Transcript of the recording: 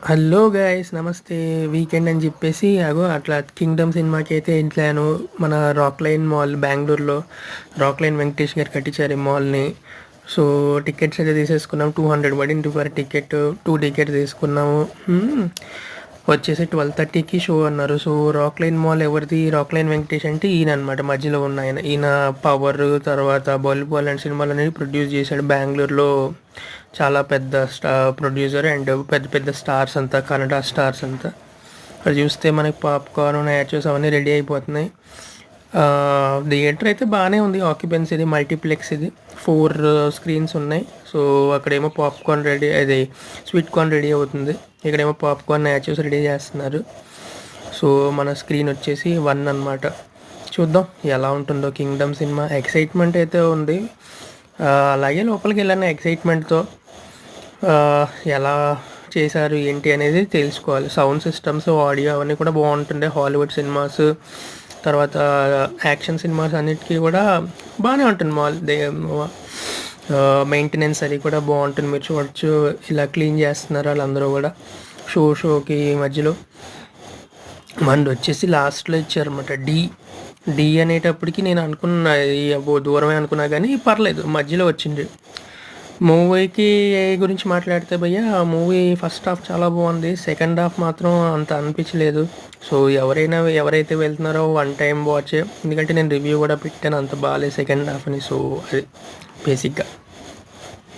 Hello guys, నమస్తే. Weekend అని చెప్పేసి అగో అట్లా కింగ్డమ్ సినిమాకి అయితే వెళ్ళాను. మన రాక్ లైన్ మాల్ బెంగళూరులో. రాక్ లైన్ వెంకటేష్ గారు కట్టించారు ఈ మాల్ని. సో టికెట్స్ అయితే తీసేసుకున్నాం. 200 పడింది పర్ టికెట్. 2 టికెట్స్ తీసుకున్నాము. వచ్చేసి 12:30కి షో అన్నారు. సో రాక్ లైన్ మాల్ ఎవరిది? రాక్ లైన్ వెంకటేష్ అంటే ఈయన అనమాట, మధ్యలో ఉన్న ఆయన. ఈయన పవర్, తర్వాత బాలీబాల్ అండ్ సినిమాలు అనేది ప్రొడ్యూస్ చేశాడు. బెంగళూరులో చాలా పెద్ద ప్రొడ్యూసర్ అండ్ పెద్ద పెద్ద స్టార్స్ అంతా, కన్నడ స్టార్స్ అంతా. అది చూస్తే మనకి పాప్కార్న్, న్యాచోస్ అవన్నీ రెడీ అయిపోతున్నాయి. థియేటర్ అయితే బాగానే ఉంది. ఆక్యుపెన్సీ ఇది మల్టీప్లెక్స్, ఇది 4 స్క్రీన్స్ ఉన్నాయి. సో అక్కడేమో పాప్కార్న్ రెడీ, అది స్వీట్ కార్న్ రెడీ అవుతుంది. ఇక్కడేమో పాప్కార్న్, న్యాచోస్ రెడీ చేస్తున్నారు. సో మన స్క్రీన్ వచ్చేసి 1 అనమాట. చూద్దాం ఎలా ఉంటుందో కింగ్డమ్ సినిమా. ఎక్సైట్మెంట్ అయితే ఉంది. అలాగే లోపలికి వెళ్ళాను ఎక్సైట్మెంట్తో. ఎలా చేశారు ఏంటి అనేది తెలుసుకోవాలి. సౌండ్ సిస్టమ్స్, ఆడియో అవన్నీ కూడా బాగుంటుండే. హాలీవుడ్ సినిమాస్, తర్వాత యాక్షన్ సినిమాస్ అన్నిటికీ కూడా బాగానే ఉంటుంది మాల్. మెయింటెనెన్స్ అది కూడా బాగుంటుంది. మీరు చూడొచ్చు, ఇలా క్లీన్ చేస్తున్నారు వాళ్ళందరూ కూడా. షోకి మధ్యలో మంది వచ్చేసి లాస్ట్లో ఇచ్చారన్నమాట. డి అనేటప్పటికి నేను అనుకున్నా దూరమే అనుకున్నా, కానీ పర్లేదు మధ్యలో వచ్చింది. మూవీకి గురించి మాట్లాడితే భయ్య, ఆ మూవీ ఫస్ట్ హాఫ్ చాలా బాగుంది. సెకండ్ హాఫ్ మాత్రం అంత అనిపించలేదు. సో ఎవరైతే వెళ్తున్నారో 1 టైం వాచ్. ఎందుకంటే నేను రివ్యూ కూడా పెట్టాను, అంత బాగాలేదు సెకండ్ హాఫ్ అని. సో అది బేసిక్గా